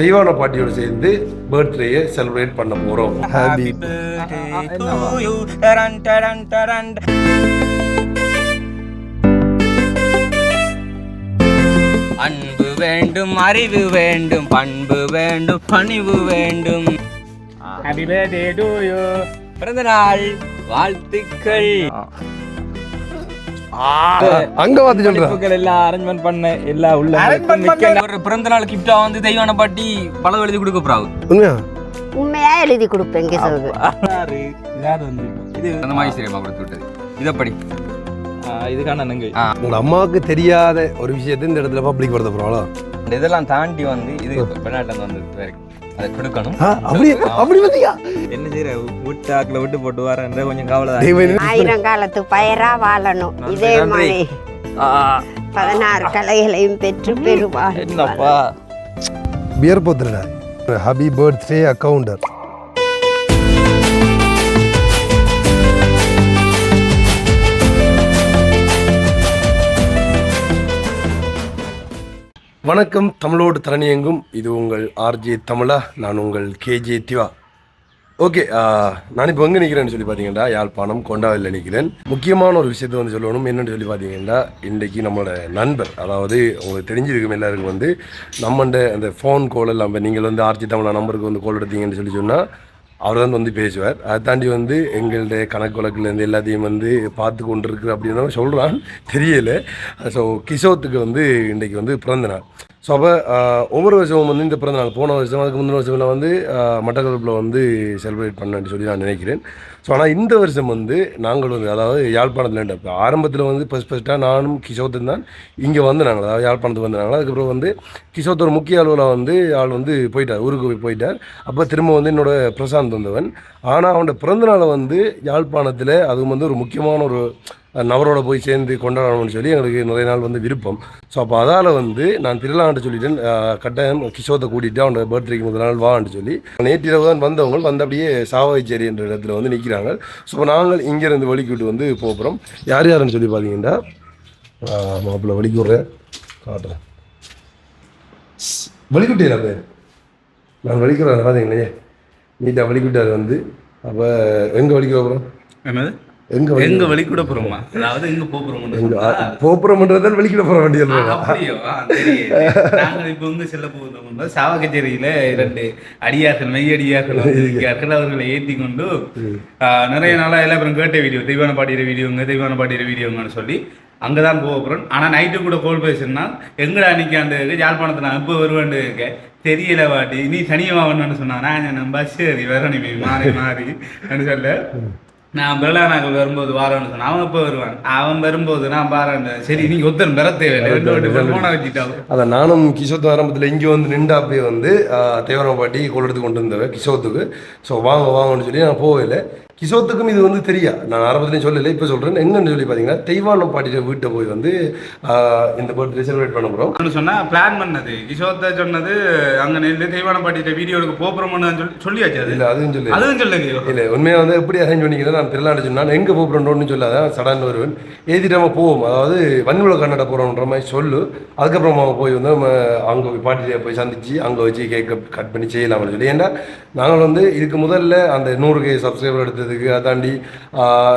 தெய்வான பாட்டியோடு சேர்ந்து பர்த்டேயை செலிப்ரேட் பண்ண போகிறோம். ஹாப்பி அன்பு வேண்டும், அறிவு வேண்டும், பண்பு வேண்டும், பணிவு வேண்டும். Happy birthday to you. பிறந்த நாள் வாழ்த்துக்கள். அங்க வந்து சொல்றேன் எல்லாம் அரேஞ்ச்மென்ட் பண்ண எல்லாம் உள்ள ஒரு பிறந்த நாள் கிஃப்டா வந்து தெய்வான பாட்டி பழம் எழுதி கொடுக்க போறாங்க. உண்மையா எழுதி கொடுப்பேன். இது அந்த மாதிரி சரிமா கொடுத்து விட்டது. இதப்படி இதுக்கான நங்கை உங்க அம்மாவுக்கு தெரியாத ஒரு விஷயத்தை இந்த இடத்துல பப்ளிக் படுத்த போறாங்களா? இதெல்லாம் தாண்டி வந்து இது வெளிநாட்டுல வந்து அதை கொடுக்கணும். என்ன செய்யற விட்டு ஆக்கில விட்டு போட்டு வரன்ற கொஞ்சம் கவலை. 1000 காலத்து பயிரா வாழணும். இதே மாதிரி 16 கலைகளையும் பெற்று பெறுவார். என்னப்பா பியர் போத்துறா. ஹாப்பி பர்த்டே அக்கவுண்டர். வணக்கம், தமிழோடு தரணியெங்கும். இது உங்கள் ஆர்ஜே தமிழா, நான் உங்கள் கேஜே திவா. ஓகே, நான் இப்போ எங்கே நிற்கிறேன்னு சொல்லி பார்த்தீங்கன்னா யாழ்ப்பாணம் கொண்டாவில் நிற்கிறேன். முக்கியமான ஒரு விஷயத்தை வந்து சொல்லணும். என்னென்னு சொல்லி பார்த்தீங்கன்னா இன்றைக்கி நம்மளோட நண்பர், அதாவது உங்களுக்கு தெரிஞ்சிருக்கும் எல்லாருக்கும் வந்து நம்மண்ட அந்த ஃபோன் கால் எல்லாம் நீங்கள் வந்து ஆர்ஜே தமிழா நம்பருக்கு வந்து கால் எடுத்தீங்கன்னு சொல்லி சொன்னால் அவர் தான் வந்து பேசுவார். அதை தாண்டி வந்து எங்களுடைய கணக்கு வழக்குலேருந்து எல்லாத்தையும் வந்து பார்த்து கொண்டு இருக்குது அப்படின்னு சொல்கிறான், தெரியலை. ஸோ கிஷோத்துக்கு வந்து இன்றைக்கி வந்து பிறந்த நாள். ஸோ அப்போ ஒவ்வொரு வருஷமும் வந்து இந்த பிறந்த நாள், போன வருஷம் அதுக்கு முந்தின வருஷம்லாம் வந்து மட்டக்களப்பில் வந்து செலிப்ரேட் பண்ணேன்னு சொல்லி நான் நினைக்கிறேன். ஸோ ஆனால் இந்த வருஷம் வந்து நாங்கள் வந்து அதாவது யாழ்ப்பாணத்தில் இப்போ ஆரம்பத்தில் வந்து ஃபஸ்ட்டாக நானும் கிஷோத்தும் தான் இங்கே வந்து நாங்கள் அதாவது யாழ்ப்பாணத்துக்கு வந்தாங்க. அதுக்கப்புறம் வந்து கிஷோத் ஒரு முக்கிய அலுவலாக வந்து ஆள் வந்து போயிட்டார், ஊருக்கு போயிட்டார். அப்போ திரும்ப வந்து என்னோட பிரசாந்த் வந்தவன். ஆனால் அவனோட பிறந்தநாளை வந்து யாழ்ப்பாணத்தில் அதுவும் வந்து ஒரு முக்கியமான ஒரு நபரோட போய் சேர்ந்து கொண்டாடணும்னு சொல்லி எங்களுக்கு நிறைய நாள் வந்து விருப்பம். ஸோ அப்போ அதால் வந்து நான் திருவிழான்ட்டு சொல்லிட்டேன், கட்டாயம் கிஷோத்தை கூட்டிகிட்டு அவனோட பர்த்டேக்கு முதல் நாள் வான்னு சொல்லி. நேற்றிரவு தான் வந்தவங்க வந்து அப்படியே சாவாய்ச்சேரி என்ற இடத்துல வந்து நிற்கிறாங்க. ஸோ நாங்கள் இங்கேருந்து வலிக்கிட்டு வந்து போகிறோம். யார் யாருன்னு சொல்லி பார்த்தீங்கன்னா மாப்பிள்ளை வலிக்குறேன் காட்டுறேன். வலிக்குட்டியா பேர் நான் வலிக்கிறேன் பார்த்தீங்களே, நீட்டாக வலிக்குட்டார் வந்து. அப்போ எங்கே வலிக்க போகிறோம்? என்னது எங்க வெளிக்கூட போறோமா? அதாவது எங்க போறோம்ன்றதான் வெளிக்கூட போற வேண்டிய நாங்க இப்ப வந்து செல்ல போகிறோம். சாவகச்சேரியில 2 அடியார்கள் மெய்யடியார்கள் அவர்களை ஏற்றி கொண்டு நிறைய நாளா எல்லாரும் கேட்ட வீடியோ, தெய்வான பாடிற வீடியோங்கன்னு சொல்லி அங்கதான் போகிறோம். ஆனா நைட்டு கூட கோல் பேசுனா எங்கடா நிக்காண்டு யாழ்ப்பாணத்தை நான் எப்போ வருவேன் தெரியல வாட்டி, நீ தனியவான்னு சொன்னா நான் பஸ் ஏறி வர நீ மாறி சொல்ல நான் பிரலானாக்கள் வரும்போது வாரன்னு சொன்னேன். அவன் இப்போ வருவான், அவன் வரும்போது நான் பாரான். சரி நீங்க ஒருத்தர் பெற தேவையில்லை போன வச்சுட்டாங்க. அதை நானும் கிஷோத் ஆரம்பத்தில் இங்கே வந்து நின்றாப்பே வந்து தேவரா பாட்டி கோல் எடுத்து கொண்டு வந்தவன் கிஷோத்துக்கு. ஸோ வாங்கன்னு சொல்லி நான் போகலை. கிஷோத்துக்கும் இது வந்து தெரியா, நான் ஆரம்பத்துலேயும் சொல்லலை, இப்போ சொல்கிறேன். என்னன்னு சொல்லி பார்த்தீங்கன்னா தெய்வான பாட்டியோட வீட்டை போய் வந்து இந்த பர்த்டே செலிப்ரேட் பண்ண போகிறோம் சொன்னால் பிளான் பண்ணது கிஷோத்தை சொன்னது. அங்கே நெல்லு தெய்வான பாட்டியோட வீடியோக்கு போகிறோம்னு சொல்லியாச்சு. அது இல்லை அதுவும் சொல்லுங்க. இல்லை உண்மையாக வந்து எப்படி அரேஞ்ச் பண்ணிக்கிறேன் நான் திருவிழாண்டு சொன்னால் எங்கே போகிறோன்னு சொல்லாதான் சடன் வருவேன். ஏற்றிட்டாமல் போவோம், அதாவது வன்முறை கன்னட போகிறோன்ற மாதிரி சொல்லு. அதுக்கப்புறமா போய் வந்து அங்கே போய் பாட்டியை போய் சந்திச்சு அங்கே வச்சு கேக் கட் பண்ணி செய்யலாம்னு சொல்லி. ஏன்னா நாங்கள் வந்து இதுக்கு முதல்ல அந்த 100K சப்ஸ்கிரைபர் எடுத்ததுக்கு அதாண்டி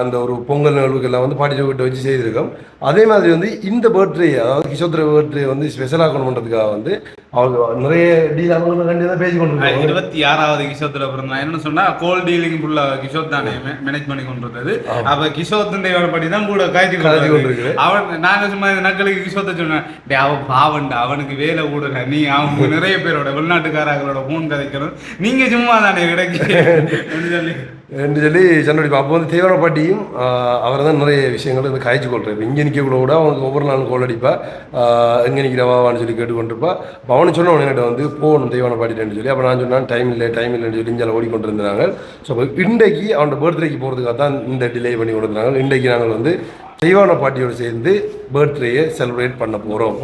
அந்த ஒரு பொங்கல் நிகழ்வுக்கெல்லாம் வந்து பாட்டி கிட்ட வச்சு செய்திருக்கோம். அதே மாதிரி வந்து இந்த பர்த்டே அதாவது கிஷோத்ர பர்த்டே வந்து ஸ்பெஷலாகணுன்றதுக்காக வந்து அவங்க நிறைய டீல் அவங்க கண்டி தான் பேசி கொண்டு 26வது கிஷோத்ல பிறந்தா. என்னன்னு சொன்னா கோல் டீலிங் ஃபுல்லாக கிஷோத் தானே மேனேஜ் பண்ணி கொண்டு இருந்தது. அப்ப கிஷோத் படி தான் கூட காய்ச்சி கொண்டு அவன். நாங்க சும்மா இந்த நக்களுக்கு கிஷோத்தை சொன்னேன், அவன் பாவண்டா, அவனுக்கு வேலை கூட நீ அவங்க நிறைய பேரோட வெளிநாட்டுக்காரங்களோட போன் கதைக்கணும், நீங்க சும்மா தானே கிடைக்கு என்று சொல்லி சண்டடிப்பா. அப்போ வந்து தேவர பாட்டியும் அவர் தான் நிறைய விஷயங்கள் வந்து காய்ச்சி கொள்றாரு. இப்போ இங்கே நிற்கக்கூட கூட அவனுக்கு ஒவ்வொரு நாளும் கோல் அடிப்பா, எங்கே நிற்கிறவான்னு சொல்லி கேட்டுக்கொண்டிருப்பா. அப்போ அவனு சொன்னவன் என்கிட்ட வந்து போகணும் தெய்வான பாட்டிட்டேன்னு சொல்லி. அப்போ நான் சொன்னான் டைம் இல்லைன்னு சொல்லி இஞ்சால ஓடிக்கொண்டு இருந்தாங்க. ஸோ இன்றைக்கு அவனோட பர்த்டேக்கு போகிறதுக்காக தான் இந்த டிலே பண்ணி கொண்டு இருந்தாங்க. இன்றைக்கு நாங்கள் வந்து தெய்வான பாட்டியோடு சேர்ந்து பர்த்டேயை செலிப்ரேட் பண்ண போகிறோம்.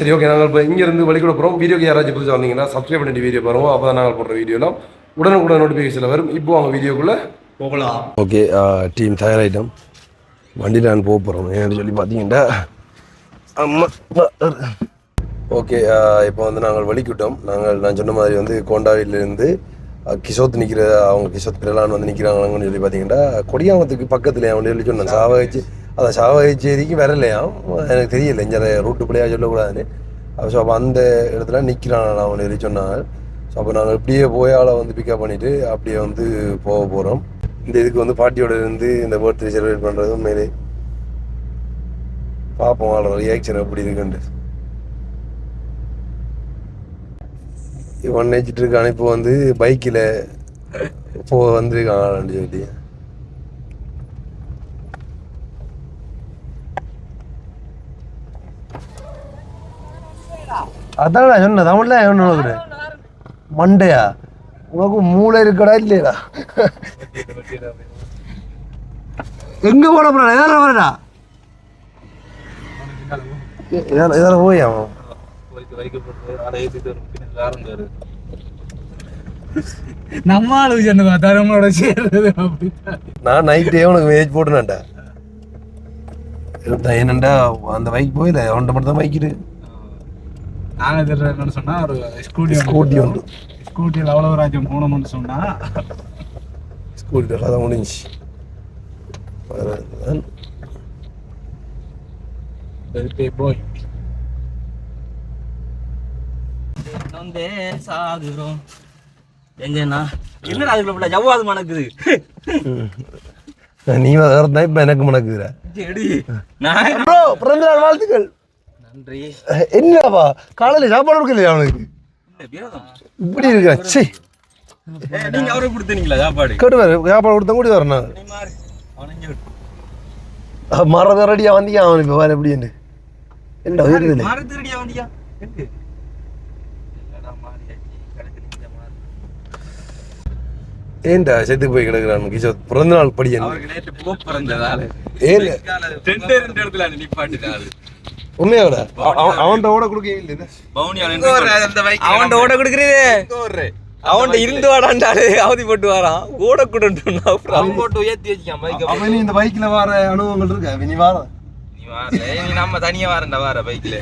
சரி, ஓகே. நாங்கள் இப்போ இங்கேருந்து வழிக்கூட போகிறோம். வீடியோக்கு யாராச்சும் புதுசாக வந்தீங்கன்னா சப்ஸ்கிரைப் பண்ணிட்டு வீடியோ பாருவோம். அப்போ தான் நாங்கள் போடுற வீடியோலாம் உடனுக்குடன் நோட்டிஃபிகேஷனில் வரும். இப்போ அவங்க வீடியோக்குள்ளே போகலாம். ஓகே, டீம் தயாராகிட்டோம். வண்டியில் நான் போக போகிறோம். ஏன்னு சொல்லி பார்த்தீங்கன்னா ஓகே, இப்போ வந்து நாங்கள் வெளிக்கிட்டோம். நான் சொன்ன மாதிரி வந்து கோண்டாவிலேருந்து கிஷோத் நிற்கிற அவங்க கிஷோத் பிறலான்னு வந்து நிற்கிறாங்கன்னு சொல்லி பார்த்தீங்கன்னா கொடியாமத்துக்கு பக்கத்தில் அவன் சொல்லி சொன்னேன் சாவகச்சி அதான் சாவகச்சேரிக்கு வரலையாம். எனக்கு தெரியல இங்கே ரூட்டு பிள்ளையாக சொல்லக்கூடாதுன்னு. ஸோ அப்போ அந்த இடத்துல நிற்கிறான் அவன் சொல்லி சொன்னாங்க. ஸோ அப்போ நாங்கள் இப்படியே போய் ஆளை வந்து பிக்கப் பண்ணிவிட்டு அப்படியே வந்து போக போகிறோம். இந்த இதுக்கு வந்து பாட்டியோட இருந்து இந்த பர்த்டே செலிப்ரேட் பண்ணுறது உண்மையிலே பார்ப்போம் ஆளோட ரியாக்ஷன் எப்படி இருக்குன்ட்டு. இவன் நினைச்சிட்டு இருக்கான் இப்போ வந்து பைக்கில் வந்திருக்கான் சொல்லி. அதான் நான் சொன்னேன் தமிழ்ல என்ன மண்டையா உனக்கு மூளை இருக்கடா இல்லையா? எங்க போட போறா? எதால வரடா? எதால போய் அவன் நான் நைட்டே உனக்கு மேட்ச் போட்டுனான்டா. என்னண்டா அந்த பைக் போயில அவன்கிட்ட மட்டும் தான் பைக்கிட்டு நான் என்னன்னு சொன்னா ஒரு ஸ்கூட்டி உண்டு. ஸ்கூட்டியில் அவ்வளோ ராஜ்யம் போகணும்னு சொன்னா ஸ்கூட்டி அதான் முடிஞ்சு. போய் சாகுறோம் எங்கண்ணா என்னடா அதுக்குள்ள ஜவ்வாது மணக்குது. நீ வேறதா இப்ப எனக்கு மணக்குதுற. ப்ரோ பிறந்த நாள் வாழ்த்துக்கள். நன்றி. என்னப்பா காலையில சாப்பாடு கொடுக்கலையா அவனுக்கு? இப்படி இருக்கா? சே நீங்க அவருக்கு கொடுத்தீங்களா சாப்பாடு? கேட்டு வேறு சாப்பாடு கொடுத்தா கூடி வரணும். மரத ரெடியா வந்தியா அவன் இப்போ வேறு எப்படின்னு என்னடா இருக்குது மரத்து ரெடியா வந்தியா? ஏன்டா செத்து போய் கிடக்குறான் கிஷோத் பிறந்த நாள் படி உண்மையோட அவன்கிட்ட ஓட கொடுக்க அவன்கிட்ட ஓட கொடுக்குறது அவன்கிட்ட இருந்து வாடாண்டாலே அவதி போட்டு வரான் ஓட கூட போட்டு ஏத்தி வச்சுக்கான். இந்த பைக்ல வர அனுபவங்கள் இருக்கா? நீ வார நீ நம்ம தனியா வரண்டா வர பைக்ல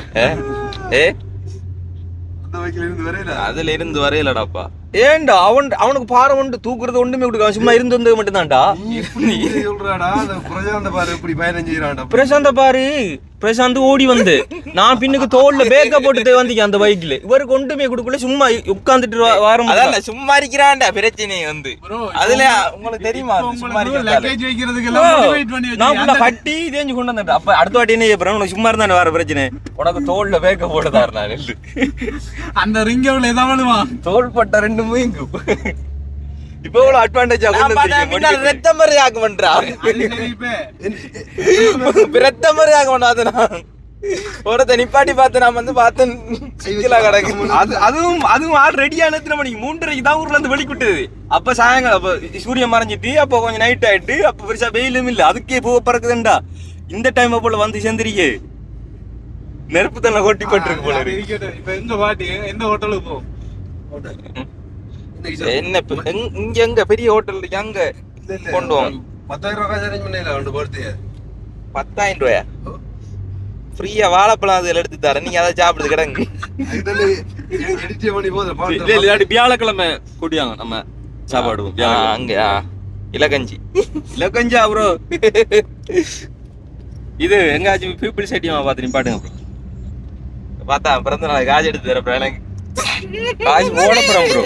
அதுல இருந்து வரையலடாப்பா. ஏன்டா அவனுக்கு பாறை ஒன்று தூக்குறது ஒண்ணுமே கொடுக்க சும்மா இருந்து வந்தது மட்டும் தான்டா. பிரசாந்த பாரு பிரசாந்த் ஓடி வந்து நான் பின்னுக்கு தோல்ல பேக்க போட்டு வந்தீங்க அந்த பைக்ல. இவருக்கு ஒன்றுமே கொடுக்கல சும்மா உட்காந்துட்டு வாரம் அதான் சும்மா இருக்கிறான்டா பிரச்சனை வந்து. அதுல உங்களுக்கு தெரியுமா நான் கட்டி தேஞ்சு கொண்டு வந்தேன். அப்ப அடுத்த வாட்டி என்ன செய்யறேன் உனக்கு சும்மா இருந்தா வர பிரச்சனை உனக்கு தோல்ல பேக்க போட்டுதாரு நான் அந்த ரிங்கவுல ஏதாவது தோல் பட்ட ரெண்டு மூங்கு இப்ப எவ்வளவு அட்வான்டேஜா ரத்தம் மாதிரி ஆக்க பண்றான். ரத்தம் மாதிரி ஆக்க மாட்டான். ஒருத்த நிப்பாட்டி பார்த்து நான் வந்து பார்த்தேன் சிக்கலா கிடக்கு. அதுவும் ஆள் ரெடியான எத்தனை மணிக்கு 3:30 தான் ஊர்ல இருந்து வெளிக்கிட்டது. அப்ப சாயங்காலம் அப்ப சூரியன் மறைஞ்சிட்டு அப்போ கொஞ்சம் நைட் ஆயிட்டு அப்ப பெருசா வெயிலும் இல்ல அதுக்கே பூ பறக்குதுண்டா. இந்த டைம் போல வந்து சேர்ந்துருக்கே நெருப்பு தண்ணி கொட்டி போட்டுருக்கு போல. இப்ப எங்க பாட்டி எந்த ஹோட்டலுக்கு போ என்ன இங்க எங்க பெரிய ஹோட்டல் இருக்கு அங்க கொண்டு வாங்க. 10,000 ரூபாய் அரேஞ்ச் பண்ணல 10,000 ரூபாயா? ஃப்ரீயா வாழைப்பழம் அதுல எடுத்து தரேன் நீங்க அதை சாப்பிடுது கிடங்கு. வியாழக்கிழமை கூட்டியாங்க நம்ம சாப்பாடுவோம் அங்க இலக்கஞ்சி ப்ரோ. இது எங்காச்சும் பீப்புள் செட்டியமா பார்த்து நிப்பாட்டுங்க ப்ரோ. பார்த்தா பிறந்த நாள் காசு எடுத்து தர ப்ரோ. எனக்கு காசு போட போறோம் ப்ரோ.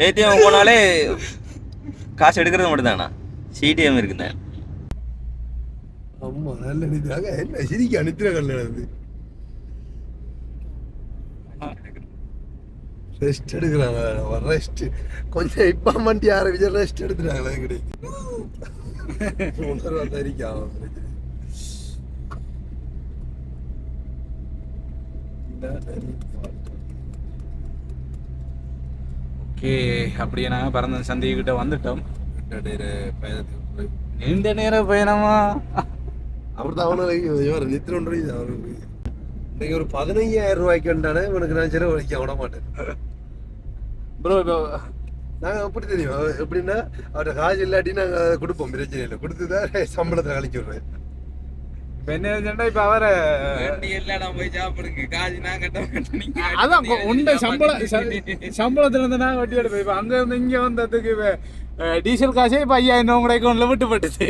ஏடிஎம் போனாலே காசு எடுக்கிறது மட்டும் தானா? சிடிஎம் இருக்குண்ணே. அம்மா நல்ல நிதியாக என்ன சிரிக்க அனுப்பிடுறாங்க. ரெஸ்ட் எடுக்கிறாங்க. ரெஸ்ட் கொஞ்சம் இப்ப மண்டி ஆரம்பிச்சா ரெஸ்ட் எடுத்துட்டாங்களா கிடையாது உணர்வா தரிக்காம ஓகே. அப்படியே நாங்கள் பிறந்த சந்திக்கிட்ட வந்துட்டோம். நீண்ட நேர பயணமா அப்படிதான் அவனுக்கு நித்திர ஒன்று அவனுக்கு இன்னைக்கு ஒரு 15,000 ரூபாய்க்கு வந்தானே இவனுக்கு நான் செலவு வலிக்க விட மாட்டேன் ப்ரோ. இப்போ நாங்கள் எப்படி தெரியும் எப்படின்னா அவர்கிட்ட காசு இல்லாட்டி நாங்கள் கொடுப்போம் பிரச்சனை இல்லை. கொடுத்துதான் சம்பளத்தை கழிச்சு விடுறேன். இப்ப என்ன செஞ்சா இப்ப அவரை எல்லாம் போய் சாப்பிடுங்க காசு நான் கட்ட மாட்டேன் அதான் உண்ட சம்பளத்துல இருந்து நான் வட்டி எடுப்பேன் இப்ப அங்க இருந்து இங்க வந்ததுக்கு டீசல் காசே இப்ப 5000 கூட அக்கௌண்ட்ல விட்டுப்பட்டுச்சு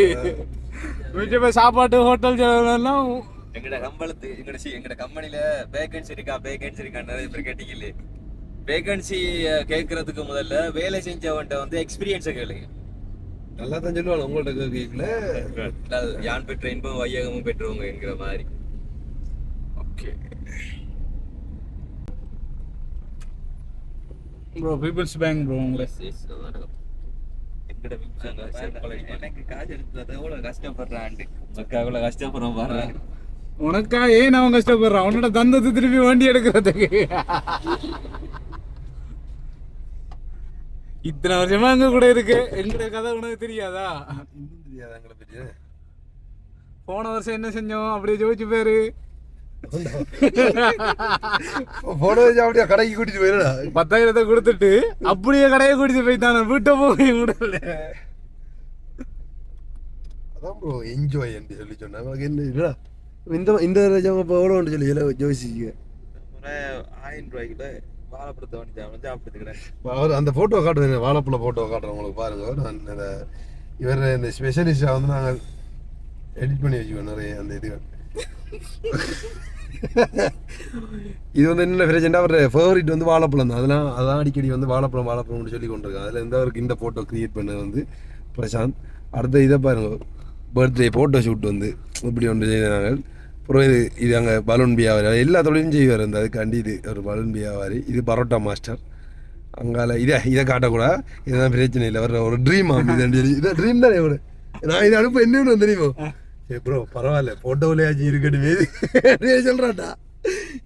மிச்சம் இப்ப சாப்பாட்டு ஹோட்டல் செலவுலாம் எங்கட சம்பளத்து எங்கட கம்பெனில வேகன்சி இருக்கா நிறைய பேர் கேட்டீங்களே வேகன்சி கேட்கறதுக்கு முதல்ல வேலை செஞ்சவன்ட்ட வந்து எக்ஸ்பீரியன்ஸை கேளுங்க நல்லா தான் சொல்லுவாங்க உங்கள்ட்ட கேட்கல யான் பெற்ற இன்பம் வையகமும் பெற்றவங்க என்கிற மாதிரி okay bro peoples bank bro உங்களை எனக்கு காசு எடுத்தது எவ்வளவு கஷ்டப்படுறான்ட்டு மக்கா எவ்வளவு கஷ்டப்படுறோம் பாரு உனக்கா ஏன் அவன் கஷ்டப்படுறான் அவனோட தந்தத்தை திருப்பி வண்டி எடுக்கிறதுக்கு இத்தனை வருஷமா அங்க கூட இருக்கு எங்கட கதை உனக்கு தெரியாதா இன்னும் தெரியாது எங்களை பற்றி போன வருஷம் என்ன செஞ்சோம் அப்படியே ஜோதிச்சு பேரு போன வச்சு அப்படியே கடைக்கு கூட்டிட்டு போயிடா 10,000 கொடுத்துட்டு அப்படியே கடையை கூட்டிட்டு போய்த்தான வீட்டை போய் விடல அதான் ப்ரோ என்ஜாய் என்று சொல்லி சொன்னேன் நமக்கு என்ன இல்லடா இந்த ரஜம் இப்போ எவ்வளோ ஒன்று சொல்லி எல்லாம் யோசிக்க 1000 ரூபாய்க்குள்ள வாழைப்பழத்தை வாங்கி சாப்பிட்டுக்கிறேன் அவர் அந்த ஃபோட்டோ காட்டுவேன் வாழைப்பழ ஃபோட்டோ காட்டுறேன் உங்களுக்கு பாருங்க நான் இந்த இவர் இந்த ஸ்பெஷலிஸ்டாக வந்து நாங்கள் எடிட் பண்ணி வச்சுக்கோம் நிறைய அந்த இதுகள் இது வந்து என்ன பிரச்சனை அவர் ஃபேவரிட் வந்து வாழைப்பழம் தான் அதான் அடிக்கடி வந்து வாழைப்பழம்னு சொல்லி கொண்டிருக்காங்க அதில் இருந்து அவருக்கு இந்த ஃபோட்டோ க்ரியேட் பண்ணது வந்து பிரசாந்த் அடுத்த இதை பாருங்க பர்த்டே ஃபோட்டோ ஷூட் வந்து இப்படி ஒன்று செய்தாங்க அப்புறம் இது அங்கே பலூன் வியாபாரி எல்லா தொழிலும் செய்வார் அந்த அதுக்காண்டி இது ஒரு பலூன் வியாபாரி இது பரோட்டா மாஸ்டர் அங்கால இதை காட்டக்கூடாது இதுதான் பிரச்சனை இல்லை வர ஒரு ட்ரீம் இதை ட்ரீம் தானே ஒரு நான் இதை அனுப்ப என்னன்னு தெரியுமோ சரி ப்ரோ பரவாயில்ல ஃபோட்டோவிலேயாச்சும் இருக்கட்டும் சொல்கிறாட்டா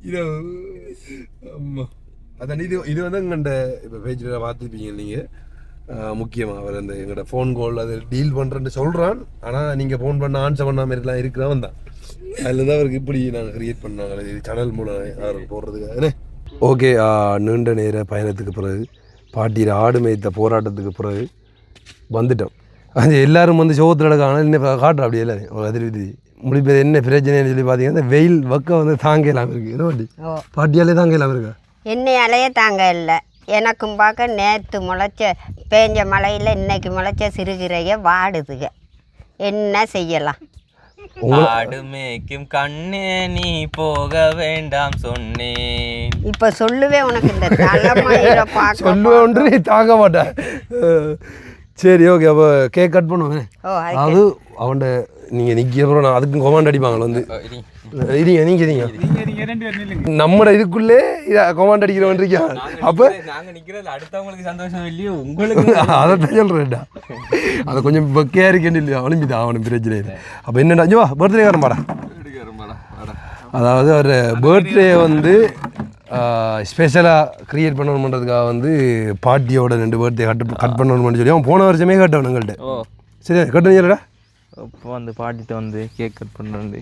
இது ஆமாம் அதான் இது வந்து எங்கள்கிட்ட இப்போ பேஜில் பார்த்துருப்பீங்க நீங்கள் முக்கியமாக அவர் அந்த எங்களோட ஃபோன் கால் அதை டீல் பண்ணுறேன்னு சொல்கிறான் ஆனால் நீங்கள் ஃபோன் பண்ண ஆன்சர் பண்ணாமல் இருக்கலாம் இருக்கிறவன் தான் அதில் தான் அவருக்கு இப்படி நாங்கள் க்ரியேட் பண்ணாங்க இது சேனல் மூலம் அவருக்கு போடுறதுக்காக ஓகே நீண்ட நேர பயணத்துக்கு பிறகு பாட்டியில் ஆடு மேய்த்த போராட்டத்துக்கு பிறகு வந்துட்டோம் அது எல்லோரும் வந்து சோகத்தில் நடக்காங்க இன்னும் காட்டுறோம் அப்படி எல்லாரும் ஒரு அதிர்விதி முடிப்பது என்ன பிரச்சனைன்னு சொல்லி பார்த்தீங்கன்னா வெயில் வக்கம் வந்து தாங்க இல்லாமல் இருக்குது என்ன பாட்டி பாட்டியாலே தாங்க இல்லாமல் இருக்கா என்னையாலேயே தாங்க இல்லை எனக்கும் பார்க்க நேற்று முளைச்ச பேஞ்ச மழையில் இன்னைக்கு முளைச்ச சிறுகீரையை வாடுதுங்க என்ன செய்யலாம் ஆடு மேய்க்கும் கண்ணே நீ போக வேண்டாம் சொன்னேன் இப்போ சொல்லுவேன் உனக்கு இந்த தலைமையில பார்க்க சொல்லுவேன் நீ தாங்க மாட்டேன் சரி ஓகே அப்போ கேக் கட் பண்ணுவேன் அது அவன்கிட்ட நீங்கள் நிற்கிறப்பறம் நான் அதுக்கும் கொமாண்ட் அடிப்பாங்களே வந்து நீங்கள் நம்மட இதுக்குள்ளே கொமாண்ட் அடிக்கிறவன் இருக்கான் அப்போ நாங்கள் நிற்கிறது அடுத்தவங்களுக்கு சந்தோஷம் இல்லையோ உங்களுக்கு அதை தான் சொல்கிறேன்டா அதை கொஞ்சம் பக்கையாக இருக்கேன்னு இல்லையா அனுப்பிதான் அவனுக்கு பிரச்சனை இல்லை அப்போ என்னடா ஜோ பர்த்டே காரன் பாடா அதாவது அவர் பர்த்டே வந்து ஸ்பெஷலாக க்ரியேட் பண்ணணுன்றதுக்காக வந்து பாட்டியோட 2 பர்த்டே கட் பண்ணணும்னு சொல்லி அவன் போன வருஷமே கட்டவன் எங்கள்கிட்ட சரி கட்டுறீங்களா இப்போ வந்து பாட்டிகிட்ட வந்து கேக் கட் பண்ணுறது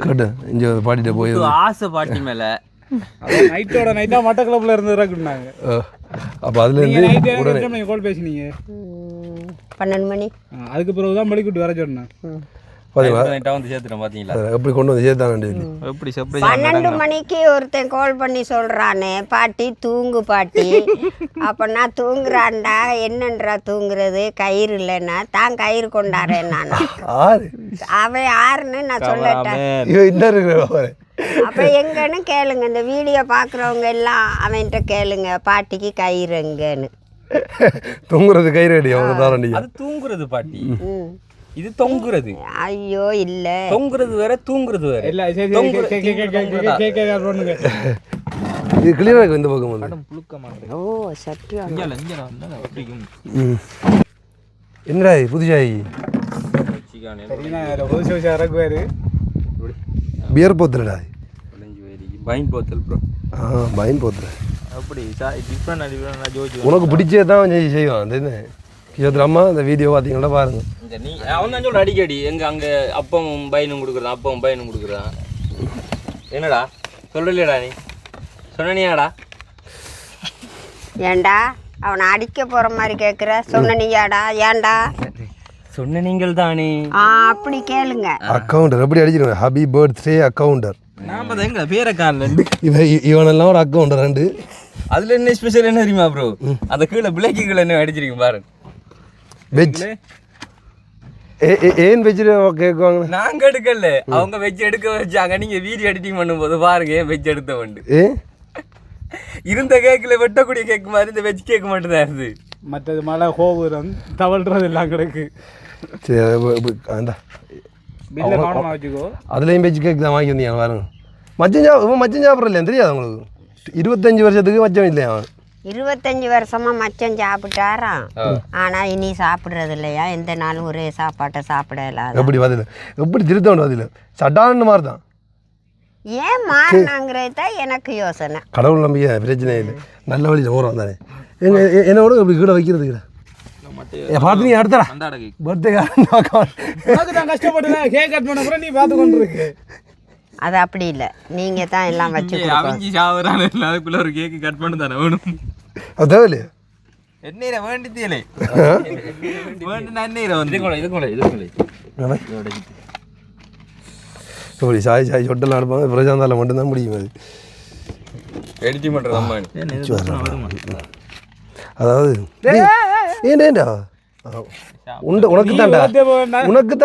கட்டு இங்கே பாட்டிகிட்ட போய் ஆசை பாட்டி மேலே நைட்டோட நைட்டாக மட்ட கிளப்பில் இருந்துறாங்க அப்போ அதுலேருந்து உடனே கால் பேசினீங்க 12 மணி அதுக்கு பிறகு தான் மளிக்கூட்டு வர சொன்னேன் வந்து சேர்த்துட்டேன் பார்த்தீங்களா எப்படி கொண்டு வந்து சேர்த்தாங்க எப்படி 12 மணிக்கு ஒருத்தன் கால் பண்ணி சொல்கிறானே பாட்டி தூங்கு பாட்டி அப்போ நான் தூங்குறான்டா என்னன்றா தூங்குறது கயிறு இல்லைன்னா தான் கயிறு கொண்டாடுறேன் நான் அவன் யாருன்னு நான் சொல்லட்டேன் அப்போ எங்கன்னு கேளுங்க இந்த வீடியோ பார்க்குறவங்க எல்லாம் அவன்கிட்ட கேளுங்க பாட்டிக்கு கயிறு எங்கன்னு தூங்குறது கயிறு அடி அவங்க தான் அது தூங்குறது பாட்டி இது தொங்குறது ஐயோ இல்ல தொங்குறது வேற தூங்குறது வேற இல்ல சரி பண்ணுங்க இது கிளியரா இருக்கு இந்த பக்கம் வந்து புளுக்க மாட்டேன் ஓ சத்தியம் இங்க வந்தா அப்படிக்கும் என்னடா புதுசாயி புதுசா இறக்குவாரு பியர் போத்தலடா பைன் போத்தல் ப்ரோ பைன் போத்தல அப்படி டிஃப்ரெண்ட் ஜோஜி உனக்கு பிடிச்சே தான் செய்வான் அந்த இது கிஷோத்ர அம்மா இந்த வீடியோ பார்த்தீங்கன்னா பாருங்க நீ அவன் தான் சொல்ற அடிக்கடி எங்க அங்க அப்பவும் பையனும் கொடுக்குறான் அப்பவும் பையனும் கொடுக்குறான் என்னடா சொல்லலையடா நீ சொன்னியாடா ஏண்டா அவனை அடிக்க போற மாதிரி கேட்குற சொன்னியாடா ஏன்டா சொன்ன நீங்கள் தானே. அப்படி கேளுங்க. அக்கவுண்டர் எப்படி அடிச்சிருவேன்? Happy birthday அக்கவுண்டர். நான் பார்த்தா எங்க பேரை காணல. இவனெல்லாம் ஒரு அக்கவுண்டர் 2. அதுல என்ன ஸ்பெஷல் என்ன தெரியுமா ப்ரோ? அந்த கீழே பிளேக்குகள் என்ன அடிச்சிருக்கீங்க பாருங்க. வெஜ் ஏன் வெஜ் கேட்குவாங்க? நாங்க எடுக்கல, அவங்க வெஜ் எடுக்க வச்சாங்க. நீங்க வீடியோ எடிட்டிங் பண்ணும்போது பாருங்க வெஜ் எடுத்த உண்டு. இருந்த கேக்ல வெட்டக்கூடிய கேக் மாதிரி இந்த வெஜ் கேக் மட்டும் தான் இருந்து. மற்றது மழை கோபுரம் தவழ்றது எல்லாம் கிடக்கு. வச்சுக்கோ. அதுலேயும் வெஜ் கேக் தான் வாங்கி வந்தீங்க பாருங்க. மச்சம் சாப்பிட்ற இல்லையா தெரியாது உங்களுக்கு? 25 வருஷத்துக்கு மச்சம் இல்லையா? 25 வருஷமா மச்சம் சாப்பிட்டாராம். ஆனா இனி சாப்பிடுறது இல்லையா? எந்த நாளும் ஒரே சாப்பாட்டை சாப்பிடலாம். எப்படி பதில் எப்படி திருத்த வேணும்? அதில் சட்டான மாதிரி தான். ஏன் மாறினாங்கிறது தான் எனக்கு யோசனை. கடவுள் நம்பிக்கை பிரச்சனை இல்லை, நல்ல வழியில் போகிறோம் தானே. என்னோட இப்படி கூட வைக்கிறதுக்கு பார்த்து நீ அடுத்தா பர்த்டே கஷ்டப்பட்டு கேக் கட் பண்ண நீ பார்த்து கொண்டு இருக்கு. அது அப்படி இல்லை, நீங்க தான் எல்லாம் வச்சு அதுக்குள்ள ஒரு கேக்கு கட் பண்ண தானே வேணும். அதான் என்ன வேண்டியதில்லை இப்படி சாய் சாய் சொட்டெல்லாம் அனுப்பாங்க. பிரசாந்தால மட்டும்தான் முடியும் அது. எடிட்டிங் பண்ணுறது அதாவது ஏண்டா உனக்கு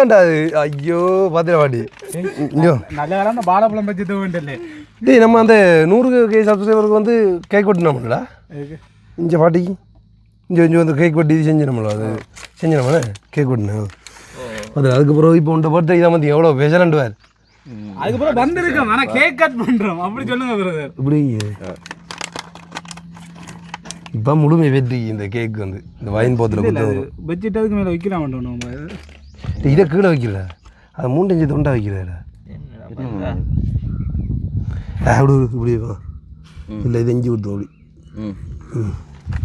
தான்டா அது. ஐயோ பாத்திர பாட்டி நல்ல காலம் பாலப்பழம் பற்றி வேண்டല്ലേ. டேய் நம்ம அந்த 100K சப்ஸ்கிரைபருக்கு வந்து கேக் வெட்டினோம்லடா இங்கே பாட்டிக்கு. இங்கே வந்து கேக் வெட்டி இது செஞ்சினோம்ல, அது செஞ்சினோம்ல கேக் வெட்டினோம். அதுக்கப்புறம் இப்போ உன்ட்ட பர்த்டே தான் வந்து எவ்வளோ பேசலண்டு வேறு. அதுக்கப்புறம் வந்திருக்கோம் ஆனால் கேக் கட் பண்ணுறோம் அப்படி சொல்லுங்க பிரதர். இப்படி இப்போ முழுமை வெற்றி இந்த கேக் வந்து இந்த வைன் போத்தில் வச்சுட்டு அதுக்கு மேலே வைக்கலாம் வேண்டாம். இதை கீழே வைக்கிறா, அது 3 இன்ச்சு தொண்டா வைக்கிறாடா. அப்படி இப்படி இல்லை இது 5 கொடுத்தோம் அப்படி.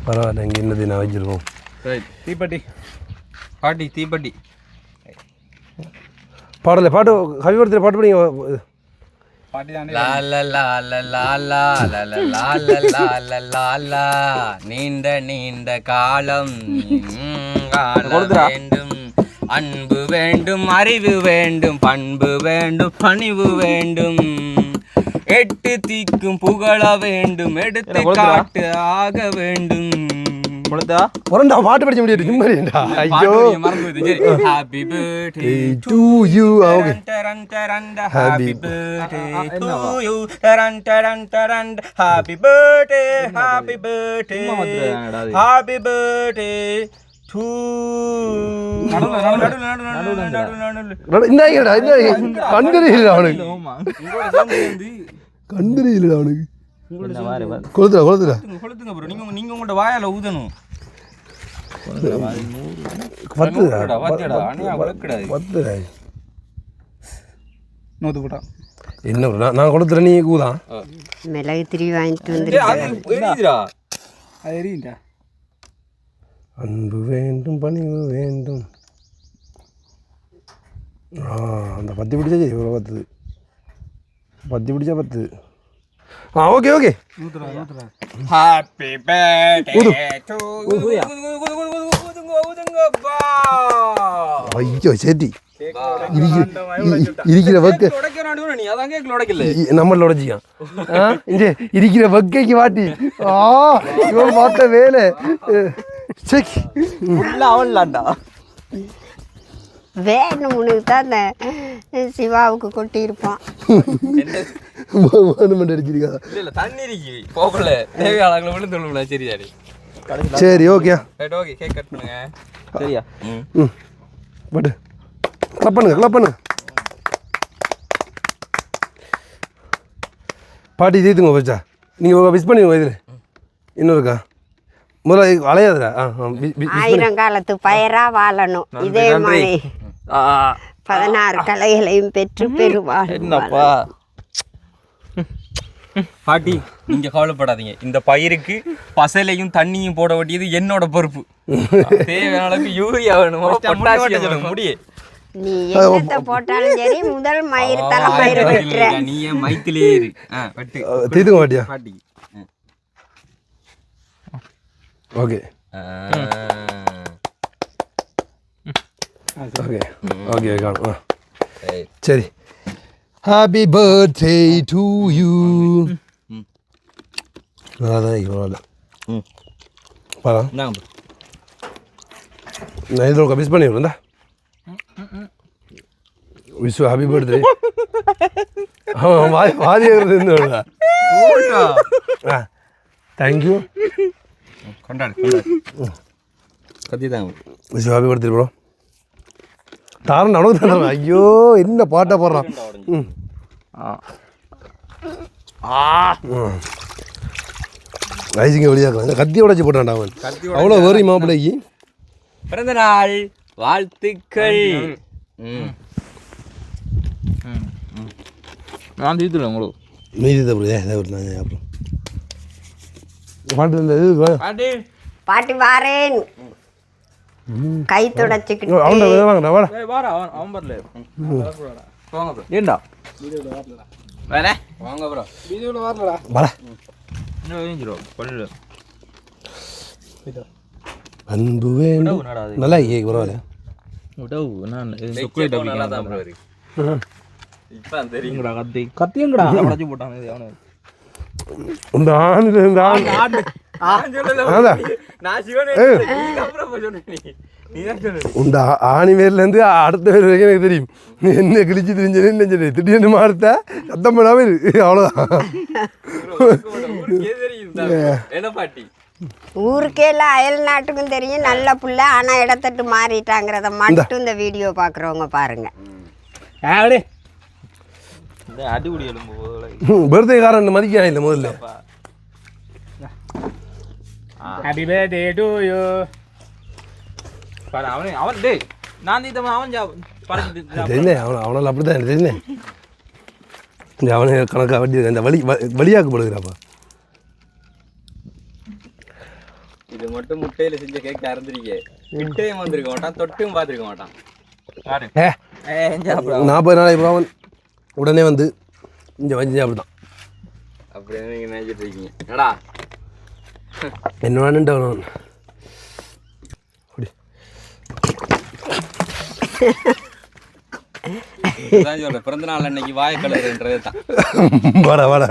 பரவாயில்ல, இங்கே என்னது நான் வச்சுருக்கோம். தீப்பட்டி பாட்டி தீப்பட்டி பாடலை பாட்டு ஹாப்பி பர்த்டே பாட்டு பண்ணி நீண்ட நீண்ட காலம் வேண்டும், அன்பு வேண்டும், அறிவு வேண்டும், பண்பு வேண்டும், பணிவு வேண்டும், 8 திக்கும் புகழ வேண்டும், எடுத்து காட்டு ஆக வேண்டும். பொறண்டா பாட்டு படிக்க முடியாது நிம்மதிடா. ஐயோ happy birthday to you. Okay happy birthday to you. டரன் டரன் டரன் happy birthday happy birthday happy birthday to. இந்தாங்கடா இந்த கண்டறியல அவனுக்கு, கண்டறியல அவனுக்கு. கொளுத்துடா கொளுத்துடா கொளுத்துங்க ப்ரோ. நீங்க உங்களோட வாயால ஊதணும். என்ன நான் கொடுத்துறேன், நீ கூதான் மிளகு திரி வாங்கிட்டு வந்துருக்கா. அன்பு வேண்டும், பணிவு வேண்டும். அந்த 10 பிடிச்சா சரி, இவ்வளோ 10 பிடிச்சா 10. Okay okay. Happy birthday to ஐயோ சேட்டி இருக்கிற வக்க நம்மள உடச்சிக்கான். இங்கே இருக்கிற வக்கைக்கு வாட்டி இவன் பார்த்த வேலை அவன்லாண்டா வேணும் உனக்கு தான் அந்த சிவாவுக்கு கொட்டியிருப்பான். அடிச்சிருக்கா தண்ணி போகல தேவையாளங்களை விழுந்துள்ள. சரியா சரி ஓகே ஓகே கேக் கட் பண்ணுங்க. சரியா பட் கிளப் பண்ணுங்க கிளப் பண்ணுங்க. பாட்டி ஜெயித்துங்க வச்சா நீங்கள் மிஸ் பண்ணிடுங்க. இதில் இன்னொருக்கா முதல்ல அலையாதுடா. 1000 காலத்து பயிரா வாழணும். இதே மாதிரி 16 கலைகளையும் பெற்று பெறுவாள். என்னப்பா பாட்டி நீங்க கவலைப்படாதீங்க, இந்த பயிருக்கு பசலையும் தண்ணியும் போட வேண்டியது என்னோட பொறுப்பு. தேவையான அளவுக்கு யூரியா வேணுமோ பொட்டாசியம் முடியே நீ என்னத்தை போட்டாலும் சரி முதல் மயிர் தலைமயிர் வெட்டுற. நீ ஏன் மைத்திலே இரு. தீதுங்க பாட்டியா பாட்டி ஓகே. ஓகே ஓகே காணும் சரி ஹாப்பி பர்த்டே டு யூ அதான் பரவாயில்ல பாரா நான் இதோட மிஸ் பண்ணி விடுறேன்டா விஷ் ஹாப்பி பர்த்டே வாதியா தேங்க்யூ கொண்டாடு கத்தி தான் விஷ் ஹாப்பி பர்த்டே ப்ரோ தாரன் நடந்து தரேன் ஐயோ என்ன பாட்டா போடுறான் ஐசிங்க வெளியாக்கலாம் கத்தியை உடைச்சி போட்டான்டா அவன் அவ்வளோ வேறி மாப்பிள்ளைக்கு பிறந்த நாள் வாழ்த்துக்கள் நான் தீர்த்துல உங்களுக்கு மீதி தப்பு அப்புறம் பாட்டு இந்த இது பாட்டி வாரேன் கை தொடச்சிக்கிட்டு அவன் வாங்கடா வாடா வாடா அவன் வரல வாங்க ப்ரோ ஏண்டா வேற வாங்க ப்ரோ வீடியோல வரலடா வாடா இன்னும் வேஞ்சிரோ பல்ல அன்பு வேண்டும் நல்லா கேக் பரவாயில்ல உடவு நான் சாக்லேட் நல்லா தான் ப்ரோ இருக்கு இப்ப தெரியுங்கடா கத்தியங்கடா உடைச்சு போட்டாங்க அவனே இந்த ஆணில இந்த ஆன் சொல்லல நான் சிவனே நீ அப்புறம் சொன்னே நீ தான் சொன்னே இந்த ஆணி வேர்லேருந்து அடுத்த வேர் வரைக்கும் எனக்கு தெரியும் நீ என்ன கிழிச்சு தெரிஞ்சேன்னு சொல்லி திடீர்னு மாறுத்த சத்தம் பண்ணாமல் இரு அவ்வளோதான் என்ன பாட்டி ஊருக்கே இல்லை அயல் நாட்டுக்கும் தெரியும் நல்ல புள்ள ஆனால் இடத்தட்டு மாறிட்டாங்கிறத மட்டும் இந்த வீடியோ பார்க்குறவங்க பாருங்க அடிபடி எலும்பு பர்த்டேக்காரன் மதிக்க இல்லை முதல்ல ஹாப்பி பர்த்டே டு யூ பாரு அவன் டேய் நான் தீத்தம் அவன் தெரிஞ்சேன் அவனால் அப்படி தான் எனக்கு தெரிஞ்சேன் இந்த அவனே கணக்காக வட்டி அந்த வழியாக்கப்படுகிறாப்பா இது மட்டும் முட்டையில செஞ்ச கேக் திறந்துருக்கே முட்டையும் வந்திருக்க மாட்டான் தொட்டும் பார்த்துருக்க மாட்டான் 40 நாளைக்கு அவன் உடனே வந்து இங்கே வச்சு அப்படிதான் அப்படியே நீங்க நினைச்சிட்டு இருக்கீங்க என்னடா என்ன வேணுன்ட்டு அவன் சொல்றேன் பிறந்த நாள் அன்னைக்கு வாய கலருன்றது தான் வாடா வாடா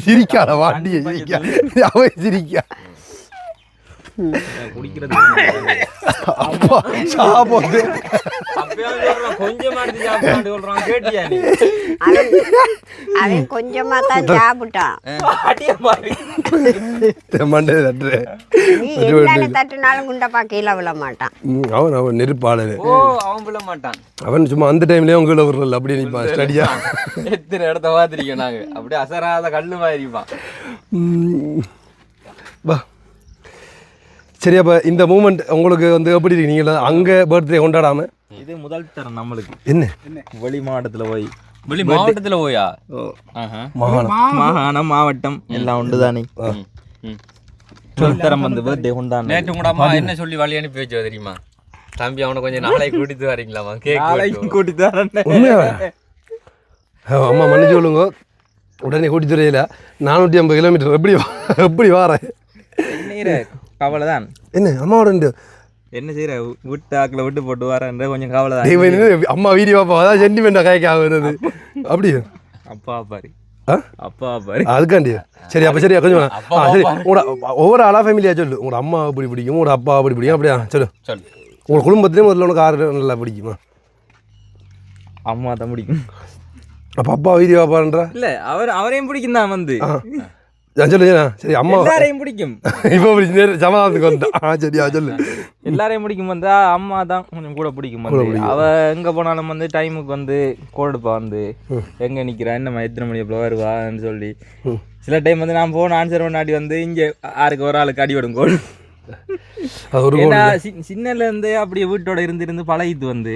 சிரிக்காட வாட்டிய சிரிக்கா அவை சிரிக்கா குடிக்கிறது அப்பா சாப்பிட்டு கொஞ்சமா எடுத்து சாப்பிட்டு சொல்றான் கேட்டியா நீ அவன் கொஞ்சமா தான் சாப்பிட்டான் மண்டே தட்டுற நீ என்ன தட்டுனாலும் குண்டப்பா கீழே விழ மாட்டான் அவன் நெருப்பாளர் ஓ அவன் விழ மாட்டான் அவன் சும்மா அந்த டைம்லயே அவங்க கீழே விடுறல அப்படி நிற்பான் ஸ்டடியா எத்தனை இடத்த பார்த்துருக்கோம் நாங்க அப்படியே அசராத கல்லு மாதிரி இருப்பான் வா சரி அப்போ இந்த மூமெண்ட் உங்களுக்கு வந்து எப்படி இருக்கு நீங்கள் அங்கே பர்த்டே கொண்டாடாம இது முதல் தரம் நம்மளுக்கு என்ன வெளி மாவட்டத்தில் போய் வெளி மாவட்டத்தில் போயா மாகாணம் மாவட்டம் எல்லாம் உண்டு தானே முதல் தரம் வந்து பர்த்டே கொண்டாடு நேற்று கூட அம்மா என்ன சொல்லி வழி அனுப்பி வச்சோ தெரியுமா தம்பி அவனை கொஞ்சம் நாளைக்கு கூட்டிட்டு வரீங்களாமா நாளைக்கு கூட்டிட்டு வரேன் உண்மையா அம்மா மன்னிச்சு சொல்லுங்க உடனே கூட்டிட்டு வரையில 450 கிலோமீட்டர் எப்படி வாரேன் கவலை தான் என்ன அம்மாவோட என்ன செய்யற விட்டு ஆக்கில் விட்டு போட்டு வரேன் கொஞ்சம் கவலை தான் அம்மா வீடியோ பாப்பா அதான் சென்டிமெண்டா கைக்கு ஆகுறது அப்படி அப்பா பாரு அப்பா பாரு அதுக்காண்டி சரி அப்போ சரியா கொஞ்சம் சரி உங்களோட ஒவ்வொரு ஆளா ஃபேமிலியா சொல்லு உங்களோட அம்மா அப்படி பிடிக்கும் உங்களோட அப்பா அப்படி பிடிக்கும் அப்படியா சொல்லு சொல்லு உங்களோட குடும்பத்திலேயும் முதல்ல உனக்கு ஆறு நல்லா பிடிக்குமா அம்மா தான் பிடிக்கும் அப்போ அப்பா வீடியோ பாப்பான்றா இல்லை அவரையும் பிடிக்கும் தான் வந்து சொல்லு சரி அம்மா எல்லாரையும் பிடிக்கும் இப்போ சமாதானத்துக்கு வந்தா சரியா சொல்லு எல்லாரையும் பிடிக்கும் வந்து அம்மா தான் கொஞ்சம் கூட பிடிக்கும் வந்து அவ எங்க போனாலும் வந்து டைமுக்கு வந்து கோடுப்பா வந்து எங்க நிக்கிறா என்ன எத்தனை மணி எப்போ வருவான்னு சொல்லி சில டைம் வந்து நான் போன ஆன்சர் பண்ணாடி வந்து இங்க ஆறுக்கு ஒரு ஆளுக்கு அடிபடும் கோடு ஏன்னா சின்னல இருந்து அப்படியே வீட்டோட இருந்து பழகிட்டு வந்து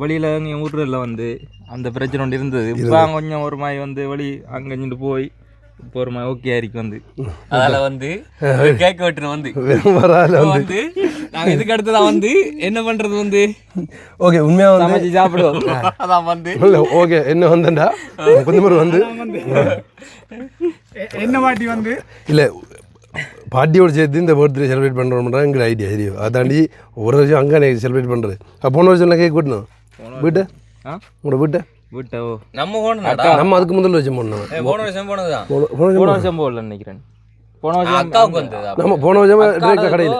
வெளியில ஊர்ல வந்து அந்த பிரச்சனை ஒன்று இருந்தது இப்போ கொஞ்சம் ஒரு மாதிரி வந்து வெளி அங்க போய் போறமா ஓகே ஆயிருக்கு வந்து அதால வந்து கேக் வெட்டுற வந்து வந்து நாங்க இதுக்கு அடுத்ததான் வந்து என்ன பண்றது வந்து ஓகே உண்மையா வந்து சமைச்சு சாப்பிடுவோம் அதான் வந்து ஓகே என்ன வந்தா கொஞ்சம் வந்து என்ன வாட்டி வந்து இல்லை பாட்டியோட சேர்த்து இந்த பர்த்டே செலிப்ரேட் பண்ணுறோம்ன்றா எங்களுக்கு ஐடியா தெரியும் அதை தாண்டி ஒரு வருஷம் அங்கே செலிப்ரேட் பண்ணுறது போன வருஷம் கேக் வெட்டணும் வீட்டை உங்களோட வீட்டை நம்ம அதுக்கு முதல்ல வச்சு போனோம் போன வருஷம் போனதுதான் போன வருஷம் போடல நினைக்கிறேன் போன வருஷம் அக்காவுக்கு வந்தது நம்ம போன வருஷம் கடையில்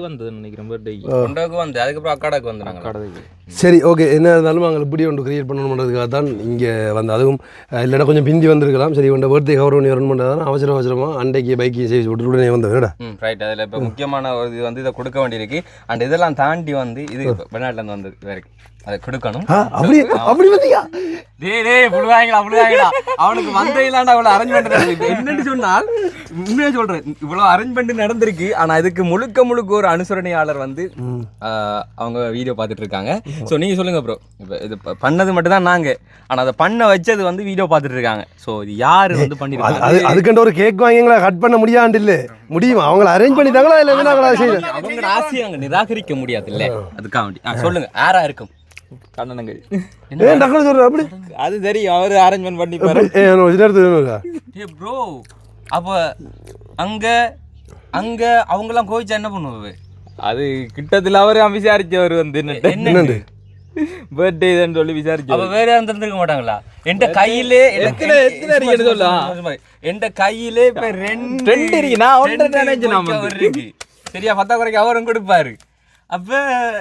வந்தது நினைக்கிறேன் பர்த்டேக்கு கொண்டாக்கு வந்து அதுக்கப்புறம் அக்காடாக்கு வந்தாங்க சரி ஓகே என்ன இருந்தாலும் நாங்கள் இப்படி ஒன்று கிரியேட் பண்ணணுன்றதுக்காக தான் இங்கே வந்து அதுவும் இல்லைனா கொஞ்சம் பிந்தி வந்திருக்கலாம் சரி உண்ட பர்த்டே கவர் ஒன்று ரன் பண்ணுறது தான் அவசரமாக அண்டைக்கு பைக்கு சேவிச்சு விட்டு உடனே வந்தேன் ரைட் அதில் இப்போ முக்கியமான ஒரு இது வந்து இதை கொடுக்க வேண்டியிருக்கு அண்ட் இதெல்லாம் தாண்டி வந்து இது வெளிநாட்டிலேருந்து வந்தது வேறு அதை கொடுக்கணும் அப்படி வந்தியா டேய் புழுவாங்களா அவனுக்கு வந்த இல்லாண்டா அவ்வளோ அரேஞ்ச்மெண்ட் நடந்திருக்கு என்னன்னு சொன்னால் உண்மையாக சொல்கிறேன் இவ்வளோ அரேஞ்ச்மெண்ட் நடந்திருக்கு ஆனால் இதுக்கு முழுக்க ஒரு அனுசரணையாளர் வந்து அவங்க வீடியோ பார்த்துட்டு இருக்காங்க ஸோ நீங்கள் சொல்லுங்கள் ப்ரோ இப்போ இது பண்ணது மட்டும் தான் நாங்கள் ஆனால் அதை பண்ண வச்சது வந்து வீடியோ பார்த்துட்டு இருக்காங்க ஸோ இது யார் வந்து பண்ணிருக்காங்க அதுக்கண்ட ஒரு கேக் வாங்கிங்களா கட் பண்ண முடியாண்டு இல்லை முடியும் அவங்கள அரேஞ்ச் பண்ணிட்டாங்களா இல்லை அவங்க ஆசையை அங்கே நிராகரிக்க முடியாது இல்லை அதுக்காக வேண்டி சொல்லுங்கள் யாரா இருக்கும் கண்ணனங்கள் சொல்ற அப்படி அது தெரியும் அவரு அரேஞ்ச்மெண்ட் பண்ணிப்பாரு ப்ரோ அப்போ அங்க அவங்கெல்லாம் கோவிச்சா என்ன பண்ணுவாங்க அது கிட்டத்தில் அவரு விசாரிச்சவர் வந்து என்னண்டு பர்த்டே சொல்லி விசாரிச்சு அப்ப வேற யாரும் தந்துருக்க மாட்டாங்களா என் கையிலே என் கையிலே இப்ப ரெண்டு இருக்கு நான் இருக்கு சரியா பத்தாக்குறைக்கு அவரும் கொடுப்பாரு அப்ப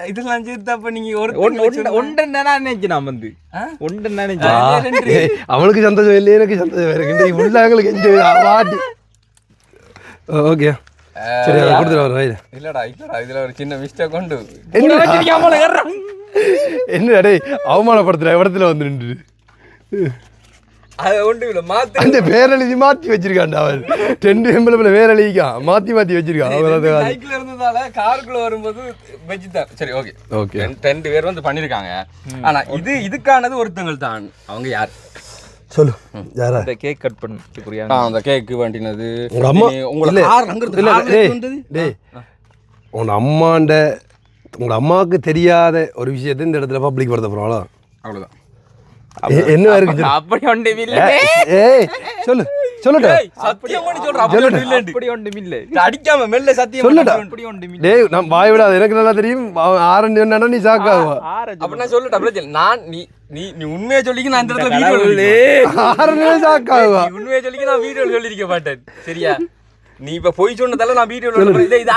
இதெல்லாம் சேர்த்து அப்ப நீங்க அவனுக்கு சந்தோஷம் இல்லை எனக்கு சந்தோஷம் இருக்கு உள்ளவங்களுக்கு வாட்டி ஓகே சரி அதை கொடுத்துட்டு வரேன் இல்லடா இதுல ஒரு சின்ன மிஸ்டேக் உண்டு என்ன டேய் அவமானப்படுத்துற இடத்துல வந்து நின்று அது ஒன்று இல்லை மாற்றி அந்த பேரழுதி மாற்றி வச்சிருக்கான்டா அவன் 2 எம்பளத்தில் பேரழிக்கான் மாற்றி வச்சிருக்கான் அவர் சைக்கிள் இருந்ததால காருக்குள்ள வரும்போது வச்சுதான் சரி ஓகே ஓகே 2 பேர் வந்து பண்ணியிருக்காங்க ஆனா இதுக்கானது ஒருத்தங்கள் தான் அவங்க யார் சொல்லு யாரா இந்த கேக் கட் பண்ணி புரியா அந்த கேக் வேண்டினது உங்க அம்மா உங்களுக்கு கார் அங்க இல்ல டேய் உங்க அம்மாவுக்கு தெரியாத ஒரு விஷயத்தை இந்த இடத்துல பப்ளிக் படுத்த போறோம் அவ்வளவுதான் என்ன இருக்கு அப்படி ஒன்று இல்லை ஏய் சொல்லுடா சத்தியம் பண்ணி சொல்றேன் அப்படி ஒன்று இல்லை அடிக்காம மெல்ல சத்தியம் சொல்லுடா அப்படி ஒன்று இல்லை டேய் நான் வாய் விடாத எனக்கு நல்லா தெரியும் ஆரஞ்சு என்னன்னா நீ சாக்காவா அப்ப நான் சொல்லட்டா நான் நீ உண்மையை சொல்லிக்க நான் இந்த இடத்துல வீடியோ ஆரஞ்சு சாக்காவா உண்மையை சொல்லிக்க நான் வீடியோ சொல்லிருக்க மாட்டேன் சரியா நீ இப்ப போய் சொன்னதால நான் வீடியோ இது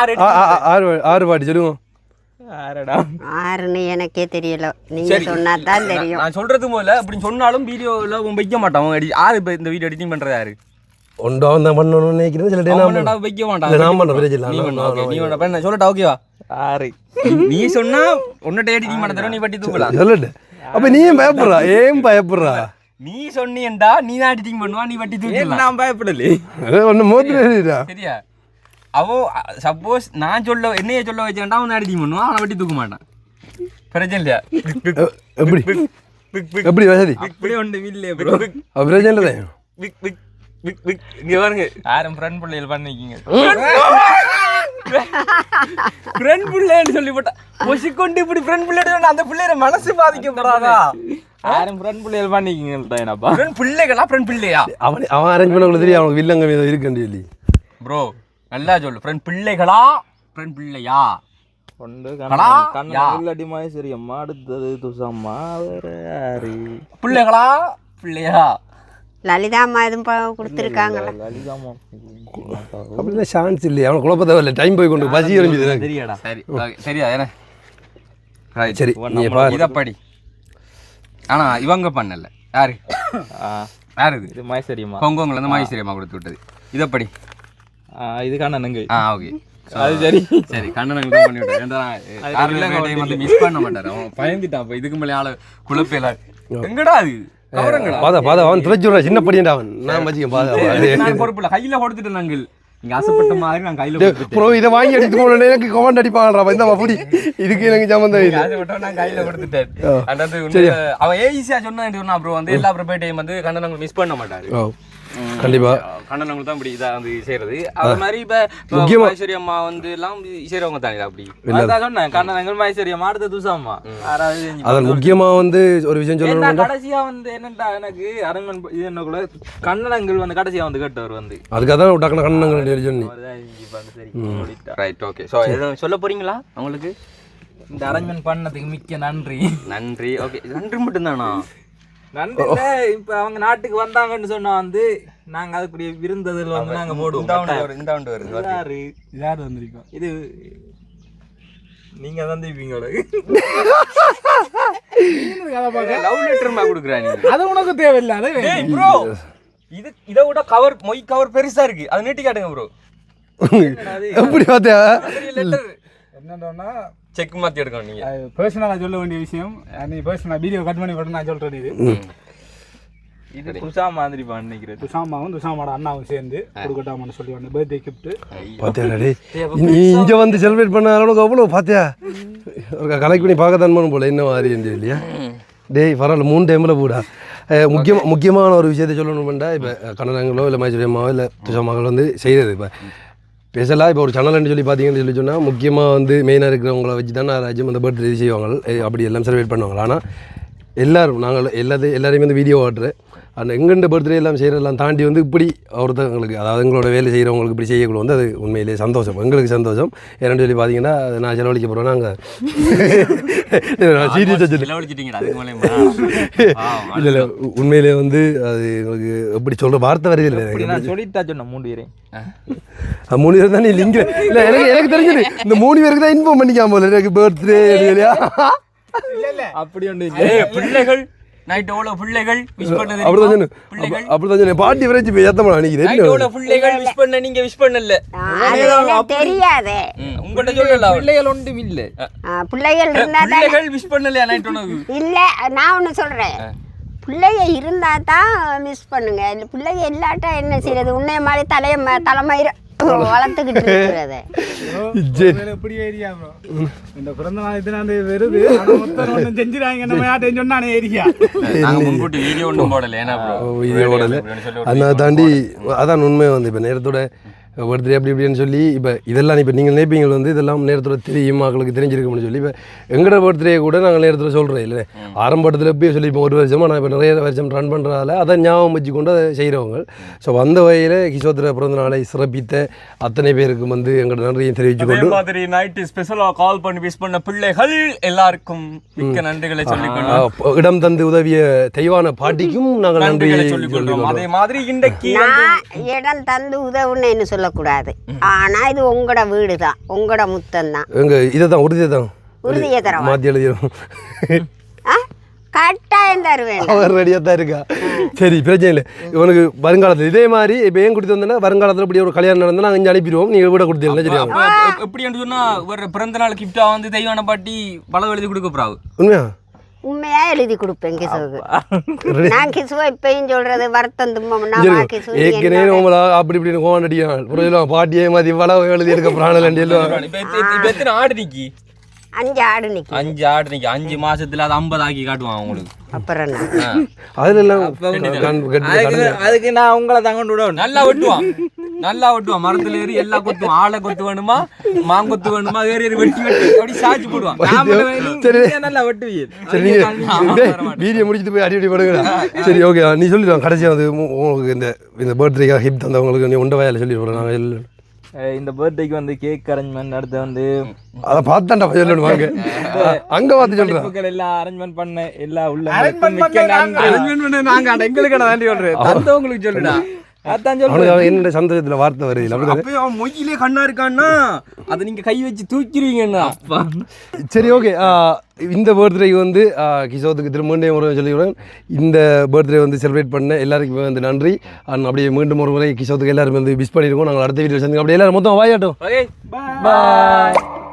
ஆறு பாட்டி சொல்லுங்க ஆறுன்னு எனக்கே தெரியல நீங்க சொன்னா தான் தெரியும் நான் சொல்றது முதல்ல அப்படின்னு சொன்னாலும் வீடியோல வைக்க மாட்டான் யாரு இப்ப இந்த வீடியோ எடிட்டிங் பண்றது யாரு ஒன்றாவது தான் பண்ணணும்னு நினைக்கிறேன் சில டைம் வைக்க மாட்டான் நான் பண்ண பிரச்சனை நீ பண்ண சொல்லட்டா ஓகேவா நீ சொன்னா உன்னிட்ட எடிட்டிங் பண்ண தர நீ பட்டி தூக்கலாம் சொல்லட்டு அப்ப நீயும் பயப்படுறா ஏன் பயப்படுறா நீ சொன்னீண்டா நீ தான் எடிட்டிங் பண்ணுவா நீ பட்டி தூக்கலாம் நான் பயப்படலே ஒன்னு மோதிரா சரியா அவோ சப்போஸ் நான் என்னைய சொல்ல வச்சேன்டா அவன் எடிட்டிங் பண்ணுவான் அவனை பட்டி தூக்க மாட்டான் பிரச்சனை இல்லையா எப்படி வசதி இப்படி ஒன்று இல்லையே ப்ரோ பிரச்சனை இல்லை இங்க பாருங்க யாரும் ஃப்ரெண்ட் பிள்ளைகள் பண்ணிக்கிங்க ஃப்ரெண்ட் பிள்ளைன்னு சொல்லி போட்டா பொசிக்கொண்டு இப்படி ஃப்ரெண்ட் பிள்ளைன்னு அந்த பிள்ளைய மனசு பாதிக்கப்படாதா யாரும் ஃப்ரெண்ட் பிள்ளைகள் பண்ணிக்கிங்கப்பா ஃப்ரெண்ட் பிள்ளைகளா ஃப்ரெண்ட் பிள்ளையா அவன் அரேஞ்ச் பண்ண தெரியும் அவனுக்கு வில்லங்க மீது இருக்குன்னு சொல்லி ப்ரோ நல்லா சொல்லு ஃப்ரெண்ட் பிள்ளைகளா ஃப்ரெண்ட் பிள்ளையா ஒன்று கண்ணடி மாதிரி சரி அம்மா அடுத்தது துசம்மா வேற யாரு பிள்ளைகளா பிள்ளையா லலிதா அம்மா எதுவும் கொடுத்துருக்காங்களா லலிதாமா அப்படிலாம் சான்ஸ் இல்லையா அவனை குழப்ப தேவையில்லை டைம் போய் கொண்டு பசி எறிஞ்சுது தெரியாடா சரி சரியா என்ன சரி நீ பாரு இதப்படி ஆனா இவங்க பண்ணல யாரு இது மைசரியம்மா ஹாங்காங்ல இருந்து மைசரியம்மா கொடுத்து விட்டது இதப்படி இது கண்ணனுங்க ஓகே அது சரி சரி கண்ணனுக்கு தான் பண்ணி விட்டேன் வந்து மிஸ் பண்ண மாட்டாரு அவன் பயந்துட்டான் அப்ப இதுக்கு மேலே ஆளு குழப்பையில எங்கடா அது அவன் துளைச்சுடுறான் சின்ன படியண்டா அவன் நான் வச்சுக்க பொறுப்பு இல்லை கையில கொடுத்துட்டேன் நாங்கள் நீங்க ஆசைப்பட்ட மாதிரி நான் கையில ப்ரோ இதை வாங்கி அடித்து போன எனக்கு கமெண்ட் அடிப்பாங்கடா இந்த அப்படி இதுக்கு எனக்கு சம்பந்தம் இல்லை ஆசைப்பட்டவன் நான் கையில கொடுத்துட்டேன் அதாவது அவன் ஈஸியா சொன்னா ப்ரோ வந்து எல்லா ப்ரிப்பேர் டைம் வந்து கண்ணன் மிஸ் பண்ண மாட்டாரு கண்டிப்பா கண்ணனவங்க தான் இப்படி இதாக வந்து செய்யறது அது மாதிரி இப்போ முக்கியமா- மைசூரி அம்மா வந்து எல்லாம் செய்கிறவங்க தானே அப்படி அதான் சொன்னேன் கண்ணனங்கள் மைசூரி அம்மா அடுத்த துசாம்மா யாராவது செஞ்சு அதான் முக்கியமா வந்து ஒரு விஷயம் ஏன்னா சொல்லணும்னா கடைசியா வந்து என்னடா எனக்கு அரண்மன் இது என்ன கூட கண்ணனங்கள் வந்து கடைசியா வந்து கேட்டவர் வந்து அதுக்காக தான் டக்குனு கண்ணங்கள் சொன்னி அவர்தான் இப்ப வந்து சரி ஓடிட்டா. ரைட் ஓகே ஸோ எதுவும் சொல்ல போறீங்களா அவங்களுக்கு இந்த அரேஞ்ச்மெண்ட் பண்ணதுக்கு மிக்க நன்றி நன்றி ஓகே நன்றி மட்டும்தானா நன்றி இல்ல, இப்ப அவங்க நாட்டுக்கு வந்தாங்கன்னு சொன்னா வந்து நாங்க அதுக்குரிய விருந்ததில் வந்து நாங்க போடுவோம் இந்த ஆண்டு வருது யாரு யார் வந்திருக்கோம் இது நீங்க சந்திப்பீங்க லவ் லெட்டர்மா கொடுக்குறா நீங்க அது உனக்கு தேவையில்லை அது டேய் ப்ரோ இதை விட கவர் மொய் கவர் பெருசா இருக்கு அதை நீட்டி காட்டுங்க ப்ரோ எப்படி பார்த்தியா லெட்டர் என்னன்னா செக் மாத்தி எடுக்கணும் நீங்க பர்சனலாக சொல்ல வேண்டிய விஷயம் நீ பர்சனலாக வீடியோ கட் பண்ணி போட்டு நான் சொல்கிறேன் இது இது புதுசா மாதிரி நினைக்கிறேன் துஷாமாவும் துஷாமாவோட அண்ணாவும் சேர்ந்து கொடுக்கட்டாமன்னு சொல்லி வந்த பர்த்டே கிஃப்ட் பாத்தியா டேய் நீ இங்க வந்து செலிப்ரேட் பண்ண அளவுக்கு அவ்வளோ பாத்தியா ஒரு கலெக்ட் பண்ணி பார்க்க தான் போல என்ன மாதிரி இருந்துச்சு இல்லையா டேய் பரவாயில்ல 3 டைமில் போடா முக்கியமான ஒரு விஷயத்தை சொல்லணும்டா இப்போ கண்ணனங்களோ இல்லை மைசூரி அம்மாவோ இல்லை துஷாமாக்கள் வந்து செய்கிறது இப்போ ஸ்பெஷலாக இப்போ ஒரு சேனல்னு சொல்லி பார்த்தீங்கன்னு சொன்னால் முக்கியமாக வந்து மெயினாக இருக்கிறவங்கள வச்சு தான் ராஜ்யம் அந்த பர்த்டே செய்வாங்க அப்படி எல்லாம் செலிப்ரேட் பண்ணுவாங்க ஆனால் எல்லாரும் நாங்கள் எல்லாரையுமே வந்து வீடியோ ஆடுறேன் அந்த எங்கெண்ட பர்த்டே எல்லாம் செய்கிறதெல்லாம் தாண்டி வந்து இப்படி ஒருத்தவங்களுக்கு அதாவது எங்களோட வேலை செய்கிறவங்களுக்கு இப்படி செய்யக்கூட வந்து அது உண்மையிலேயே சந்தோஷம் எங்களுக்கு சந்தோஷம் ஏன்னு சொல்லி பார்த்தீங்கன்னா நான் செலவழிக்க போகிறோம் நாங்கள் சீரியஸாக செலவழிச்சிட்டீங்கடா அதுக்கு மேலே இல்லை இல்லை உண்மையிலே வந்து அது எங்களுக்கு எப்படி சொல்கிற வார்த்தை வரையில் இல்லை நான் சொல்லிட்டா சொன்னேன் 3 பேரையும் 3 பேர் தான் நீ லிங்க் இல்லை எனக்கு தெரிஞ்சது இந்த 3 பேருக்கு தான் இன்ஃபார்ம் பண்ணிக்காம போல எனக்கு பர்த்டே இல்லையா அப்படி ஒன்று பிள்ளைகள் நைட் எவ்வளோ பிள்ளைகள் விஷ் பண்ணது அப்படிதான் சொன்னேன் அப்படிதான் சொன்னேன் பாட்டி வரைச்சு போய் ஏத்தமா நினைக்கிறேன் நைட் எவ்வளோ பிள்ளைகள் விஷ் பண்ண நீங்க விஷ் பண்ணல தெரியாதே உங்கள்கிட்ட சொல்லல பிள்ளைகள் ஒன்றும் இல்லை பிள்ளைகள் இருந்தா தான் பிள்ளைகள் விஷ் பண்ணலையா நைட் உனக்கு இல்ல நான் ஒண்ணு சொல்றேன் பிள்ளைங்க இருந்தா தான் மிஸ் பண்ணுங்க இல்ல பிள்ளைங்க இல்லாட்டா என்ன செய்யறது உன்னைய மாதிரி தலைமயிர வளர்த்துக்கிட்டு இருக்கிறது எப்படி ஏரியா ப்ரோ இந்த பிறந்த நாள் இது வருது ஒன்றும் செஞ்சுறாங்க நம்ம யார்ட்டையும் சொன்னானே ஏரியா நாங்க முன்கூட்டி வீடியோ ஒன்றும் போடல ஏன்னா வீடியோ போடல அதை தாண்டி அதான் உண்மை வந்து இப்போ நேரத்தோட பர்த்டே அப்படி இப்படின்னு சொல்லி இப்போ இதெல்லாம் இப்போ நீங்கள் நினைப்பீங்க வந்து இதெல்லாம் நேரத்தில் தெரியும் மக்களுக்கு தெரிஞ்சிருக்கும்னு சொல்லி இப்போ எங்களோட பர்த்டே கூட நாங்கள் நேரத்தில் சொல்கிறோம் இல்லை ஆரம்பத்தில் போய் சொல்லி இப்போ 1 வருஷமாக நான் இப்போ நிறைய வருஷம் ரன் பண்ணுறதால அதை ஞாபகம் வச்சு கொண்டு அதை செய்கிறவங்க ஸோ அந்த வகையில் கிஷோத்திர பிறந்த நாளை சிறப்பித்த அத்தனை பேருக்கு வந்து எங்களோட நன்றியை தெரிவித்து கொண்டு மாதிரி நைட்டு ஸ்பெஷலாக கால் பண்ணி விஷ் பண்ண பிள்ளைகள் எல்லாருக்கும் மிக்க நன்றிகளை சொல்லிக்கொள்ளும் இடம் தந்து உதவிய தெய்வான பாட்டிக்கும் நாங்கள் நன்றிகளை நன்றி சொல்லிக்கொள்றோம் அதே மாதிரி இன்றைக்கு நான் இடம் தந்து உதவுன்னு சொல்லக்கூடாது ஆனா இது உங்களோட வீடு தான் உங்களோட முத்தம் தான் எங்கள் இதை தான் உறுதியை தான் உறுதியை தரவா மாற்றி எழுதிடும் கட்டாயம் தருவேன் அவர் ரெடியாக தான் இருக்கா சரி பிரச்சனை இல்லை இவனுக்கு வருங்காலத்தில் இதே மாதிரி இப்போ ஏன் கொடுத்து வந்தேன்னா வருங்காலத்தில் இப்படி ஒரு கல்யாணம் நடந்தால் நாங்கள் இங்கே அனுப்பிடுவோம் நீங்கள் வீட கொடுத்தீங்களா சரியா எப்படி சொன்னா ஒரு பிறந்த நாள் கிஃப்டா வந்து தெய்வான பாட்டி பழம் எழுதி கொடுக்க போறாவு உண்மையா உண்மையா எழுதி கொடுப்பேன் கிசுவுக்கு நான் கிசுவை இப்பயும் சொல்றது வருத்தம் துன்பம் கிசு ஏற்கனவே நம்மளா அப்படி இப்படின்னு கோவம் அடிக்கிறான் புரியல பாட்டியே மாதிரி வளவு எழுதி எடுக்க பிராணலண்டி எல்லாம் இப்ப எத்தனை ஆடு நிக்கி 5 ஆடு நிக்கு 5 ஆடு நிக்கி 5 மாசத்துல அது 50 ஆக்கி காட்டுவான் அவங்களுக்கு அப்புறம் அதுல எல்லாம் அதுக்கு நான் உங்களை தான் கொண்டு விடணும் நல்லா வெட்டுவான் மரத்துல ஏறி எல்லா கொத்துவான் ஆளை கொத்து வேணுமா மாங்கொத்து வேணுமா ஏறி வெட்டி அப்படி சாய்ச்சி போடுவான் சரி நல்லா வெட்டுவீர் சரி நீங்கள் வீடியோ முடிச்சுட்டு போய் அடி படுங்க சரி ஓகே நீ சொல்லிடுவான் கடைசியாக வந்து உங்களுக்கு இந்த பர்த்டேக்காக ஹிப் தந்தவங்களுக்கு நீ உண்ட வயலில் சொல்லி விடுறோம் நாங்கள் இந்த பர்த்டேக்கு வந்து கேக் அரேஞ்ச்மெண்ட் அடுத்து வந்து அதை பார்த்தாண்டா சொல்லணும் வாங்க அங்கே பார்த்து சொல்கிறேன் எல்லாம் அரேஞ்ச்மெண்ட் பண்ண எல்லா உள்ள நாங்க எங்களுக்கு தாண்டி சொல்றேன் தந்தவங்களுக்கு சொல்லுடா அதான் சொல்றேன் என்னோட சந்தோஷத்தில் வார்த்தை வருது அப்படி அவன் மொய்யிலே கண்ணா இருக்கான்னா அதை நீங்க கை வச்சு தூக்கிடுவீங்கண்ணா அப்பா சரி ஓகே இந்த பர்த்டேக்கு வந்து கிஷோத்துக்கு திரும்ப ஒரு சொல்லிவிடுவேன் இந்த பர்த்டே வந்து செலிப்ரேட் பண்ண எல்லாருக்குமே வந்து நன்றி அப்படியே மீண்டும் ஒரு முறை கிஷோத்துக்கு எல்லாரும் வந்து விஷ் பண்ணியிருக்கோம் நாங்கள் அடுத்த வீடியோ சந்திங்க அப்படியே எல்லாரும் மொத்தம் வாயாட்டும் ஓகே பாய்